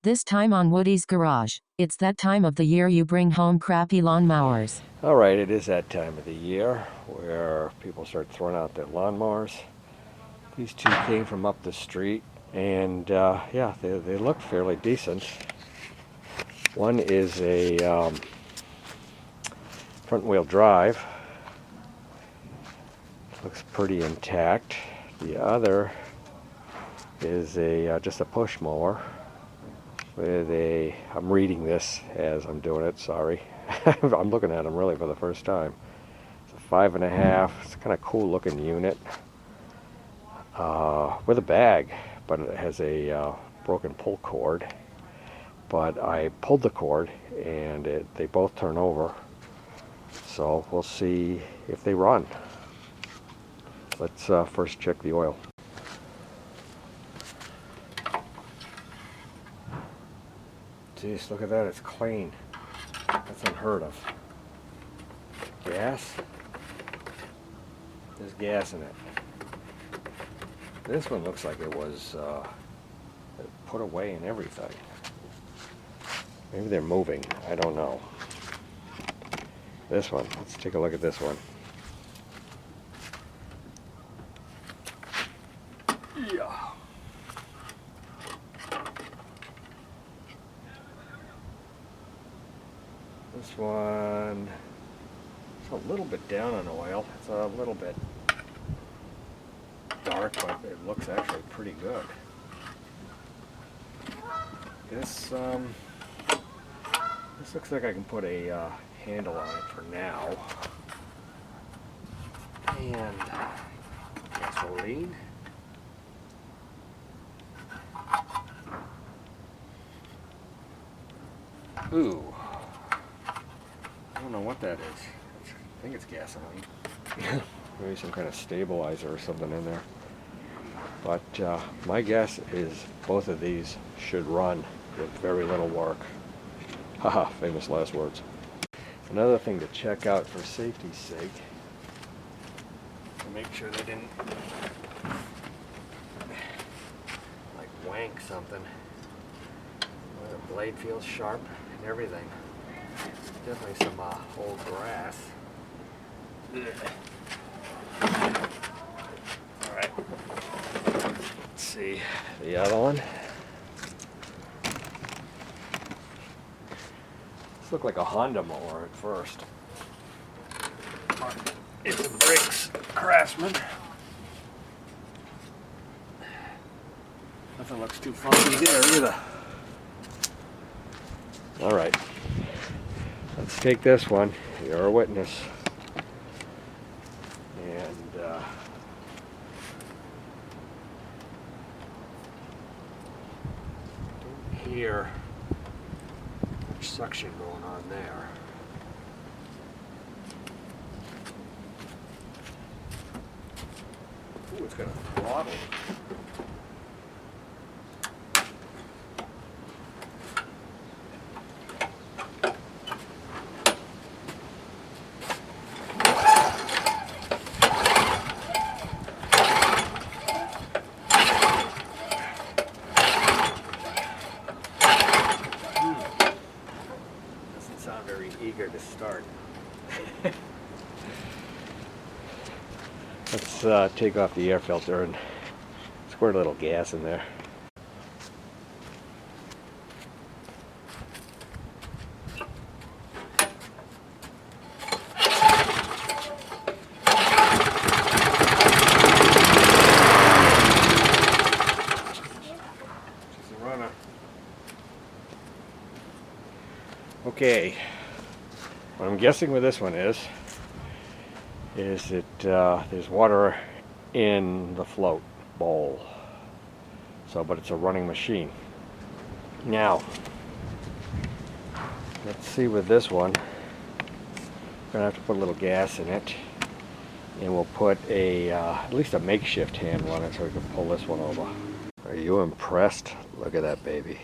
This time on Woody's Garage. It's that time of the year you bring home crappy lawn mowers. Alright, it is that time of the year where people start throwing out their lawnmowers. These two came from up the street, and yeah, they look fairly decent. One is a front wheel drive. Looks pretty intact. The other is just a push mower with a, I'm reading this as I'm doing it, sorry. I'm looking at them really for the first time. It's a 5.5, it's a kind of cool looking unit with a bag, but it has a broken pull cord. But I pulled the cord and they both turn over, so we'll see if they run. Let's first check the oil. Jeez, look at that, it's clean. That's unheard of. Gas? There's gas in it. This one looks like it was put away and everything. Maybe they're moving, I don't know. This one, let's take a look at this one. Yeah. This one, it's a little bit down on oil. It's a little bit dark, but it looks actually pretty good. This looks like I can put a handle on it for now. And gasoline. Ooh. I don't know what that is. I think it's gasoline. Maybe some kind of stabilizer or something in there. But my guess is both of these should run with very little work. Haha, famous last words. Another thing to check out for safety's sake, to make sure they didn't like wank something. Well, the blade feels sharp and everything. Definitely some old grass. Alright. Let's see the other one. This looked like a Honda mower at first. It's a Briggs Craftsman. Nothing looks too funky there either. Alright. Let's take this one. You're a witness. And don't hear much suction going on there. Ooh, it's got a throttle. Eager to start. Let's take off the air filter and squirt a little gas in there. Just a runner. Okay. What I'm guessing with this one is that there's water in the float bowl. So, but it's a running machine. Now, let's see with this one. We're gonna have to put a little gas in it, and we'll put a at least a makeshift handle on it so we can pull this one over. Are you impressed? Look at that baby.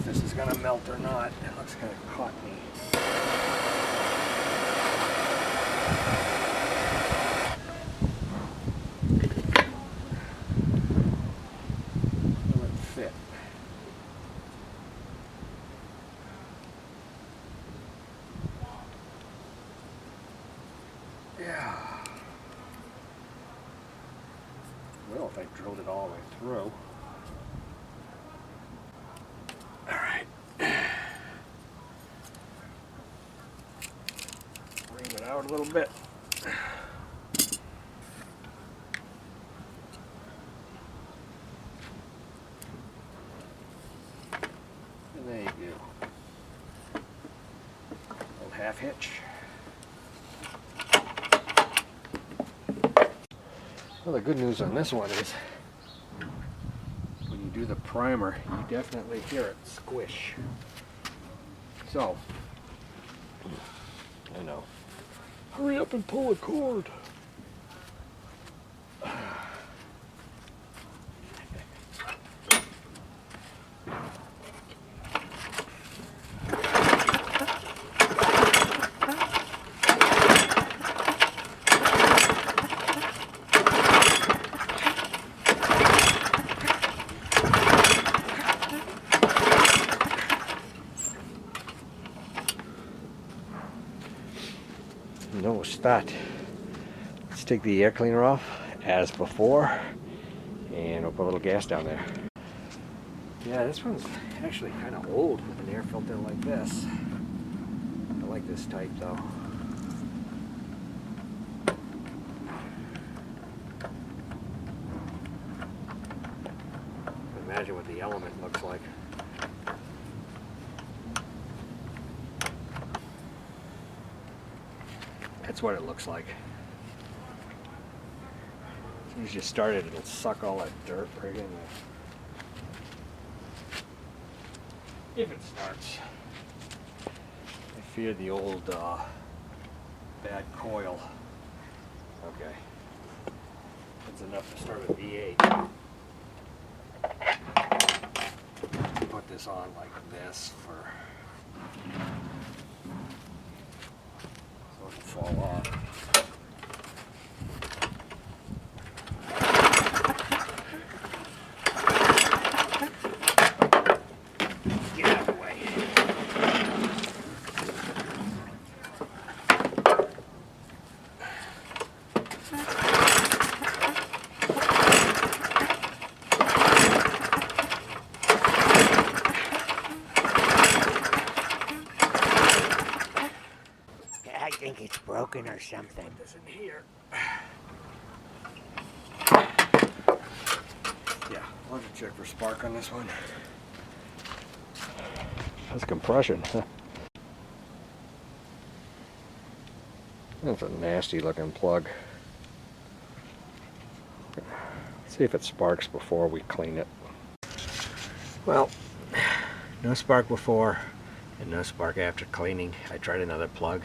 This is gonna melt or not. It looks kind of cottony. I've drilled it all the way through. Alright. Ream it out a little bit. And there you go. Old half hitch. Well, the good news on this one is when you do the primer, you definitely hear it squish. So, I know. Hurry up and pull a cord. No start. Let's take the air cleaner off as before, and we'll put a little gas down there. Yeah, this one's actually kind of old with an air filter like this. I like this type though. Imagine what the element looks like. That's what it looks like. As soon as you start it, it'll suck all that dirt right in there. If it starts. I fear the old bad coil. Okay. That's enough to start a V8. Put this on like this for so it'll fall off. Get out of the way. I think it's broken or something. Put this in here. Yeah, I'll have to check for spark on this one. That's compression. That's a nasty looking plug. Let's see if it sparks before we clean it. Well, no spark before and no spark after cleaning. I tried another plug.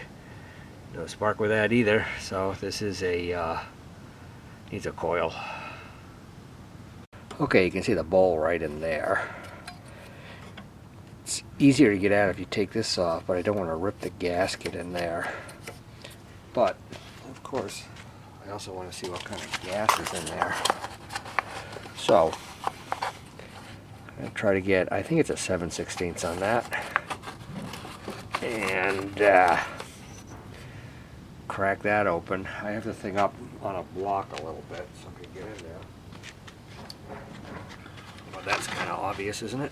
No spark with that either, so this is a needs a coil. Okay, you can see the bowl right in there. It's easier to get out if you take this off, but I don't want to rip the gasket in there. But of course, I also want to see what kind of gas is in there. So I'm gonna try to get, I think it's a 7/16 on that, and crack that open. I have the thing up on a block a little bit so I can get in there. Well, that's kind of obvious, isn't it?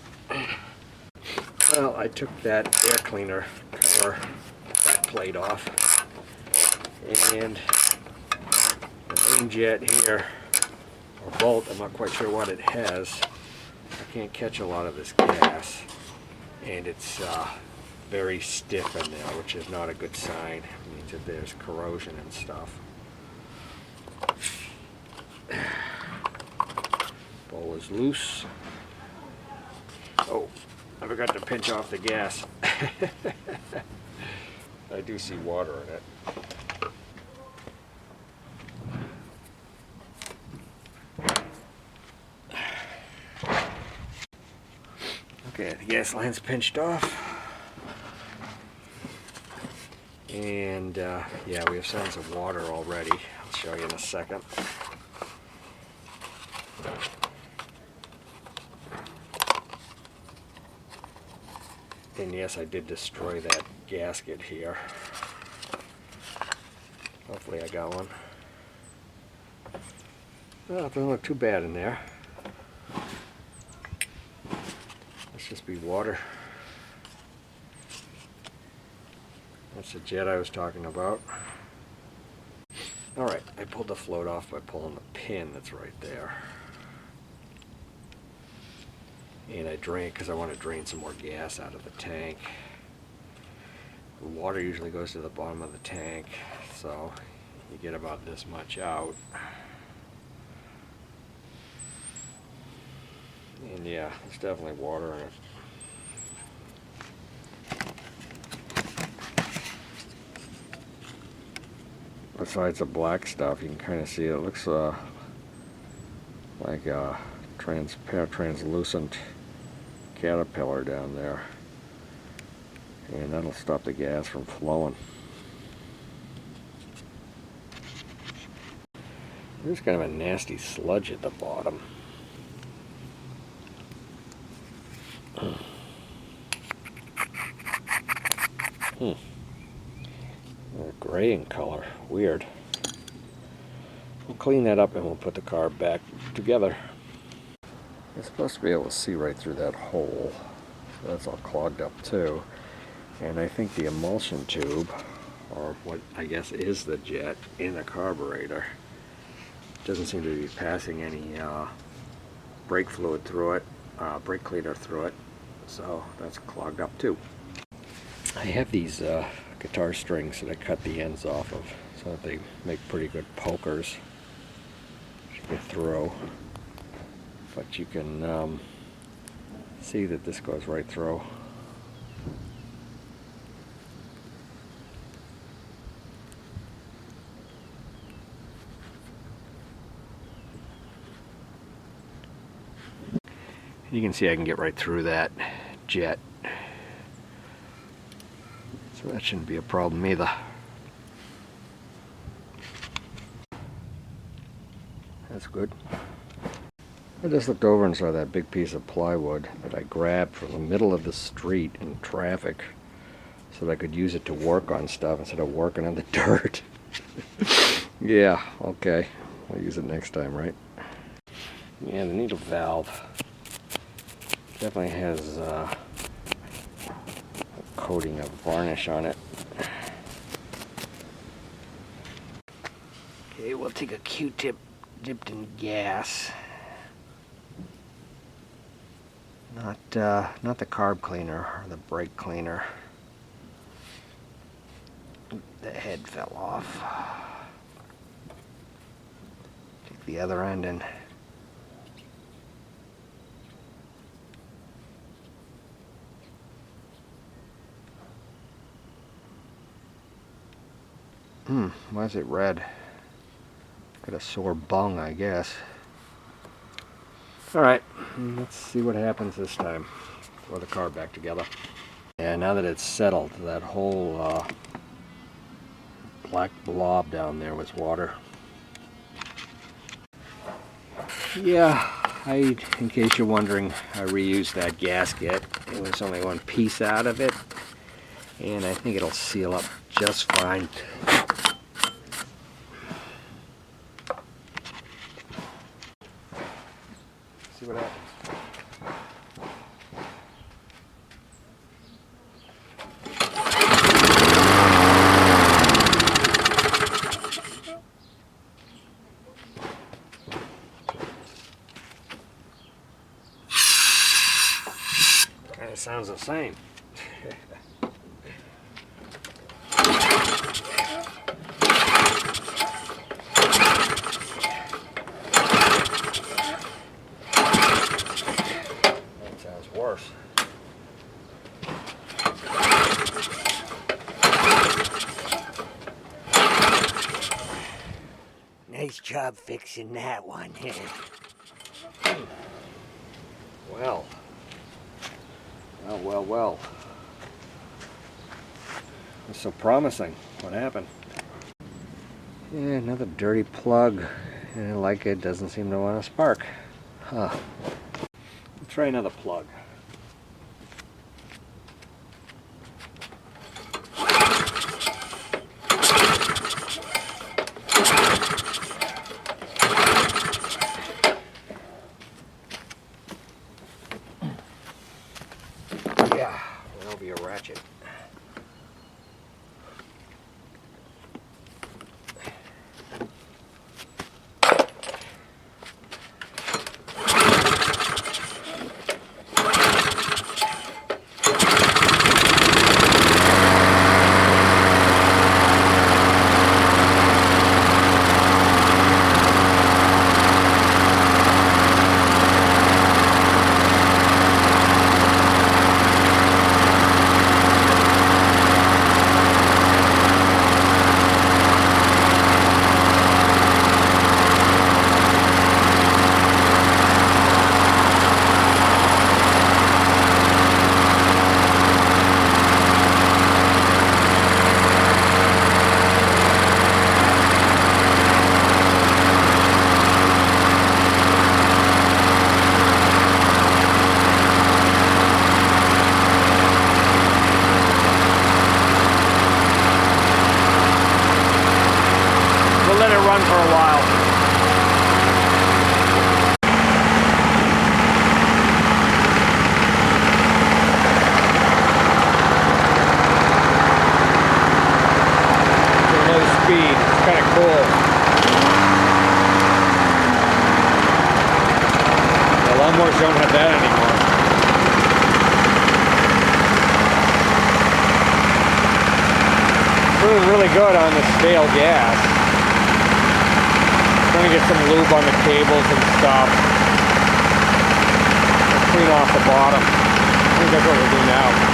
Well, I took that air cleaner cover, that plate off, and the main jet here, or bolt, I'm not quite sure what it has. I can't catch a lot of this gas, and it's very stiff in there, which is not a good sign. It means that there's corrosion and stuff. Bowl is loose. Oh, I forgot to pinch off the gas. I do see water in it. Okay, the gas line's pinched off. And yeah, we have signs of water already. I'll show you in a second. And yes, I did destroy that gasket here. Hopefully I got one. Well, it doesn't look too bad in there. Let's just be water. That's the jet I was talking about. Alright, I pulled the float off by pulling the pin that's right there. And I drain because I want to drain some more gas out of the tank. The water usually goes to the bottom of the tank, so you get about this much out. And yeah, there's definitely water in it. Besides the black stuff, you can kind of see it looks like a translucent caterpillar down there. And that'll stop the gas from flowing. There's kind of a nasty sludge at the bottom. They're gray in color. Weird. We'll clean that up and we'll put the car back together. You're supposed to be able to see right through that hole. That's all clogged up too. And I think the emulsion tube, or what I guess is the jet in the carburetor, doesn't seem to be passing any brake fluid through it, brake cleaner through it. So that's clogged up too. I have these guitar strings that I cut the ends off of so that they make pretty good pokers to get through. But you can see that this goes right through. You can see I can get right through that jet. So that shouldn't be a problem either. That's good. I just looked over and saw that big piece of plywood that I grabbed from the middle of the street in traffic so that I could use it to work on stuff instead of working on the dirt. Yeah, okay. I'll use it next time, right? Yeah, the needle valve definitely has a coating of varnish on it. Okay, we'll take a Q-tip dipped in gas. Not the carb cleaner or the brake cleaner. The head fell off. Take the other end and why is it red? Got a sore bung, I guess. Alright, let's see what happens this time. Throw the car back together. Yeah, now that it's settled, that whole black blob down there was water. Yeah, in case you're wondering, I reused that gasket. It was only one piece out of it, and I think it'll seal up just fine. See what happens. Kind of sounds the same. Worse. Nice job fixing that one. Well. Well. It's so promising. What happened? Yeah, another dirty plug. And like it doesn't seem to want to spark. Huh. Let's try another plug. run for a while. Low speed, it's kind of cool. The lawnmowers don't have that anymore. It's running really good on the stale gas. Trying to get some lube on the cables and stuff. Clean off the bottom. I think that's what we'll do now.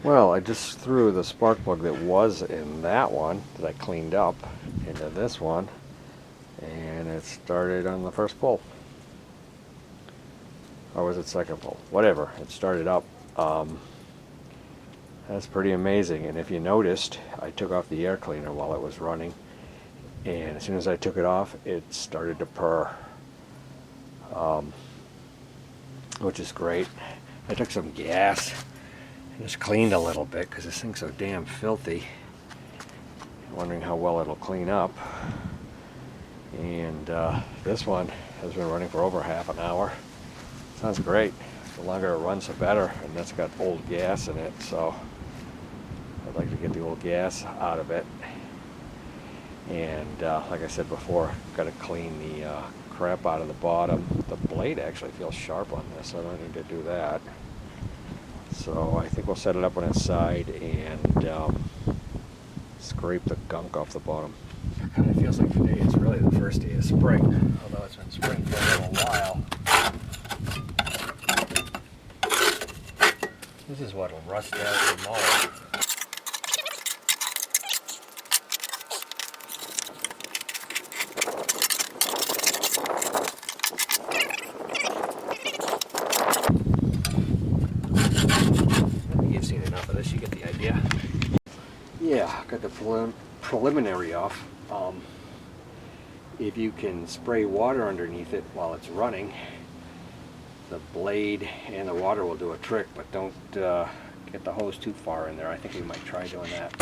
Well, I just threw the spark plug that was in that one that I cleaned up into this one, and it started on the first pull. Or was it second pull? Whatever, it started up. That's pretty amazing. And if you noticed, I took off the air cleaner while it was running, and as soon as I took it off, it started to purr, which is great. I took some gas. Just cleaned a little bit because this thing's so damn filthy. Wondering how well it'll clean up. And this one has been running for over half an hour. Sounds great. The longer it runs, the better. And that's got old gas in it, so I'd like to get the old gas out of it. And like I said before, got to clean the crap out of the bottom. The blade actually feels sharp on this, so I don't need to do that. So I think we'll set it up on its side and scrape the gunk off the bottom. It kind of feels like today is really the first day of spring, although it's been spring for a little while. This is what'll rust out the mower. Yeah, got the preliminary off. If you can spray water underneath it while it's running, the blade and the water will do a trick, but don't get the hose too far in there. I think we might try doing that.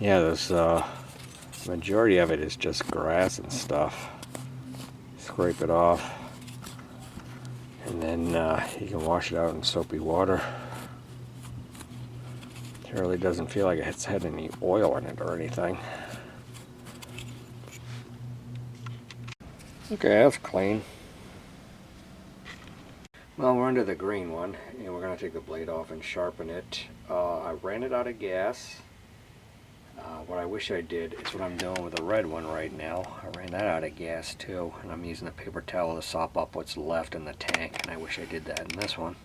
Yeah, there's majority of it is just grass and stuff. Scrape it off, and then you can wash it out in soapy water. It really doesn't feel like it's had any oil in it or anything. Okay, that's clean. Well, we're under the green one, and we're going to take the blade off and sharpen it. I ran it out of gas. What I wish I did is what I'm doing with the red one right now. I ran that out of gas too, and I'm using the paper towel to sop up what's left in the tank, and I wish I did that in this one.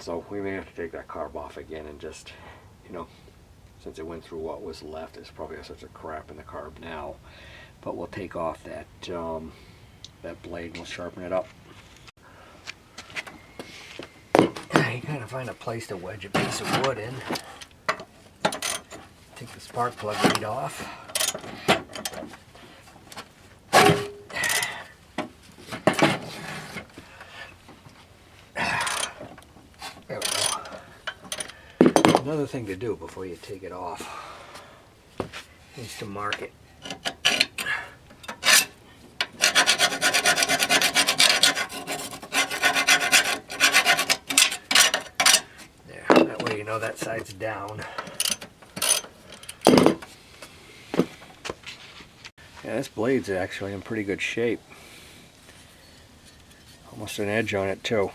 So we may have to take that carb off again and just, you know, since it went through what was left, there's probably such a crap in the carb now. But we'll take off that that blade and we'll sharpen it up. You gotta find a place to wedge a piece of wood in. Take the spark plug lead off. There we go. another thing to do before you take it off is to mark it. There, that way you know that side's down. Yeah, this blade's actually in pretty good shape. Almost an edge on it too.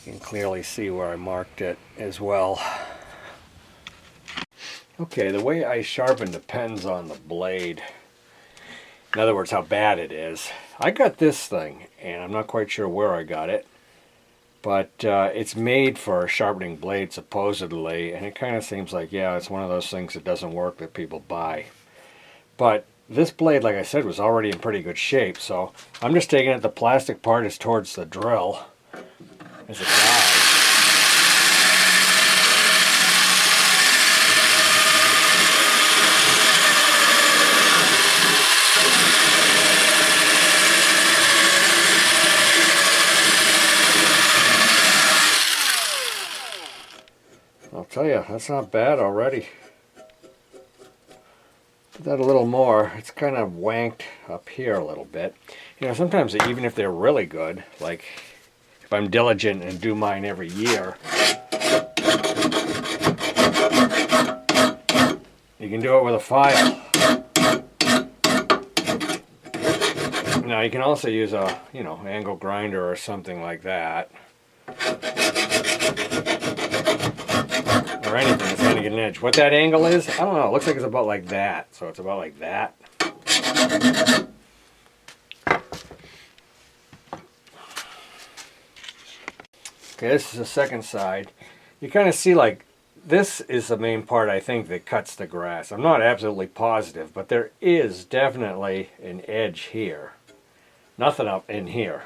You can clearly see where I marked it as well. Okay, the way I sharpen depends on the blade. In other words, how bad it is. I got this thing, and I'm not quite sure where I got it, but it's made for a sharpening blade supposedly, and it kind of seems like, yeah, it's one of those things that doesn't work that people buy. But this blade, like I said, was already in pretty good shape, so I'm just taking it, the plastic part is towards the drill as a guide. I'll tell you, that's not bad already. Did that a little more. It's kind of wanked up here a little bit. You know, sometimes even if they're really good, like if I'm diligent and do mine every year, you can do it with a file. Now you can also use a, you know, angle grinder or something like that. Or anything that's going to get an edge. What that angle is, I don't know. It looks like it's about like that. So it's about like that. Okay, this is the second side. You kind of see like this is the main part, I think, that cuts the grass. I'm not absolutely positive, but there is definitely an edge here. Nothing up in here.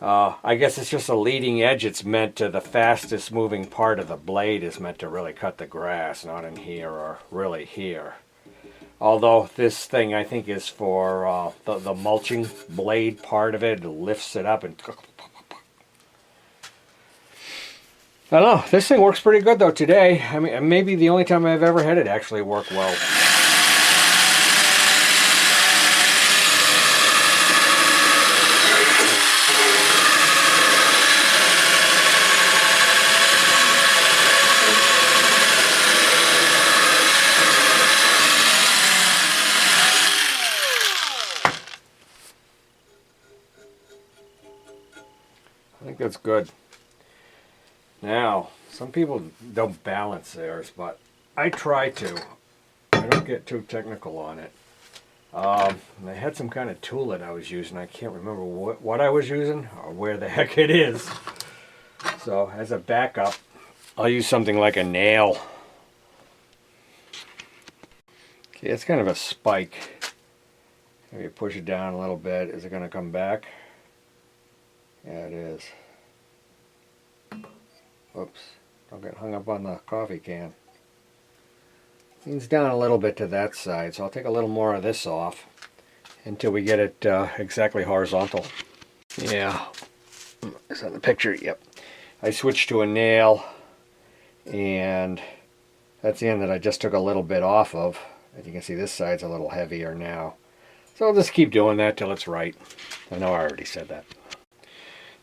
I guess it's just a leading edge. It's meant to, the fastest moving part of the blade is meant to really cut the grass, not in here or really here. Although this thing I think is for the mulching blade part of it. It lifts it up and... I don't know. This thing works pretty good though today. I mean, maybe the only time I've ever had it actually work well. I think that's good. Now, some people don't balance theirs, but I try to. I don't get too technical on it. I had some kind of tool that I was using. I can't remember what I was using or where the heck it is. So, as a backup, I'll use something like a nail. Okay, it's kind of a spike. Maybe push it down a little bit. Is it going to come back? Yeah, it is. Whoops. Don't get hung up on the coffee can. Leans down a little bit to that side, so I'll take a little more of this off until we get it exactly horizontal. Yeah. Is that the picture? Yep. I switched to a nail, and that's the end that I just took a little bit off of. As you can see, this side's a little heavier now. So I'll just keep doing that till it's right. I know I already said that.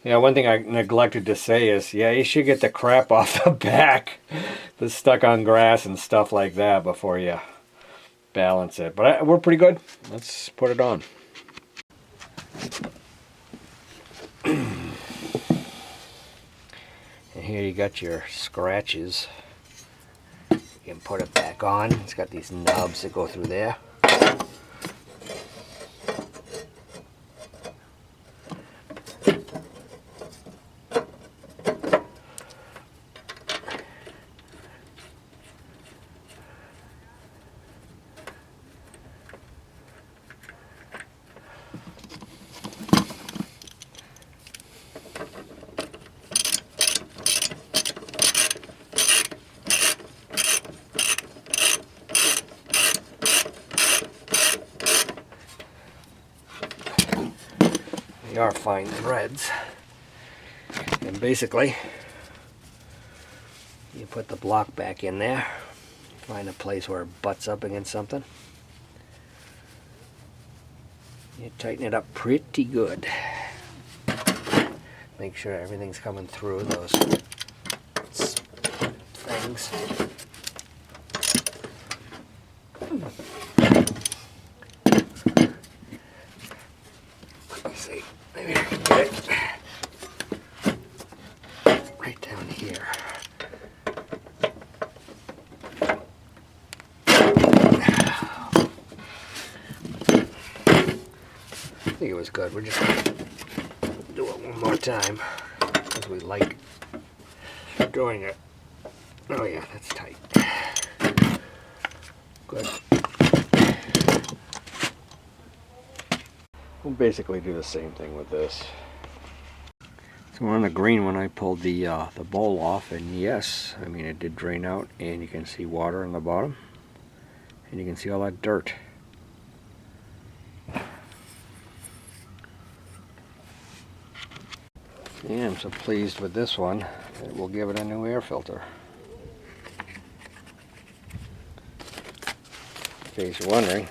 Yeah, one thing I neglected to say is, yeah, you should get the crap off the back that's stuck on grass and stuff like that before you balance it. But we're pretty good. Let's put it on. And here you got your scratches. You can put it back on. It's got these knobs that go through there. They are fine threads, and basically You put the block back in there. Find a place where it butts up against something. You tighten it up pretty good. Make sure everything's coming through those things. Let's see, maybe I can get it right down here. I think it was good. We're just gonna do it one more time because we like doing it. Oh yeah, that's tight. Good. We'll basically do the same thing with this. So on the green one, I pulled the bowl off, and yes, I mean it did drain out, and you can see water in the bottom, and you can see all that dirt. Yeah, I'm so pleased with this one that we'll give it a new air filter. In case you're wondering,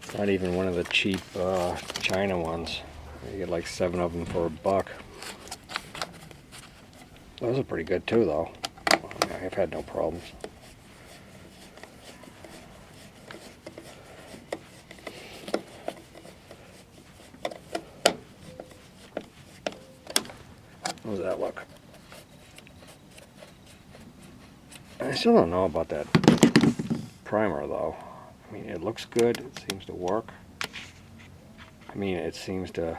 it's not even one of the cheap China ones. You get like 7 of them for $1. Those are pretty good too, though. I've had no problems. How does that look? I still don't know about that primer, though. I mean, it looks good. It seems to work. I mean, it seems to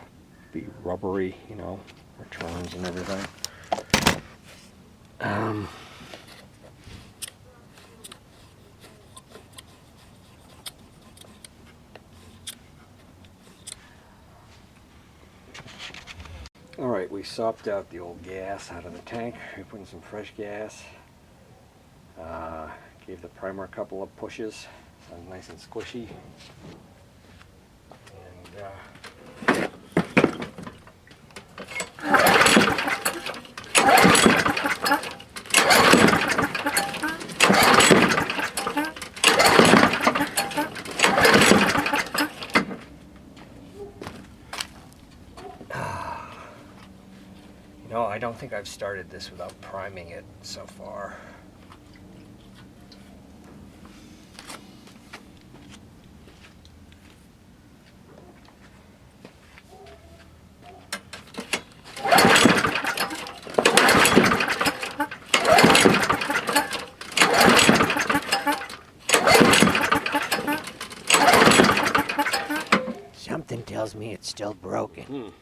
be rubbery, you know, returns and everything. Alright, we sopped out the old gas out of the tank. We put in some fresh gas. Gave the primer a couple of pushes. So nice and squishy. And no, I don't think I've started this without priming it so far. Something tells me it's still broken.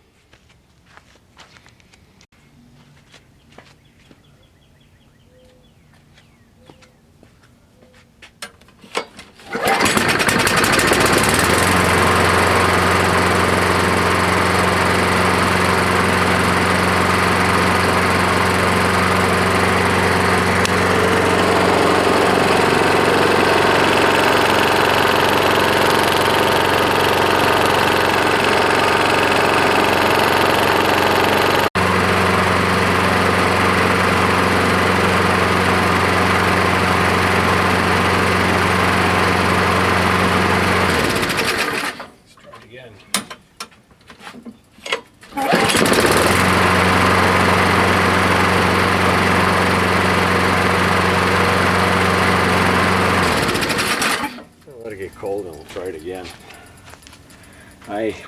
Cold, and we'll try it again.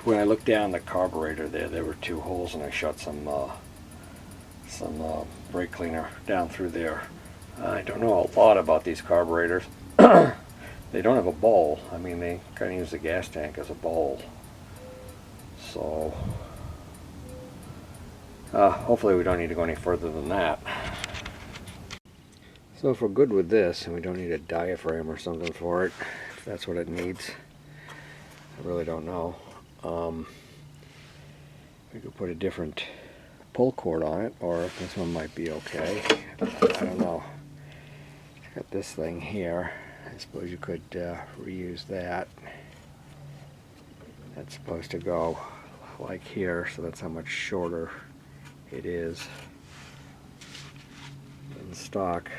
When I looked down the carburetor there were 2 holes, and I shot some brake cleaner down through there. I don't know a lot about these carburetors. They don't have a bowl. I mean, they kind of use the gas tank as a bowl. So hopefully we don't need to go any further than that. So if we're good with this, and we don't need a diaphragm or something for it, if that's what it needs, I really don't know. We could put a different pull cord on it, or this one might be okay. I don't know. Got this thing here. I suppose you could reuse that. That's supposed to go like here, so that's how much shorter it is in stock.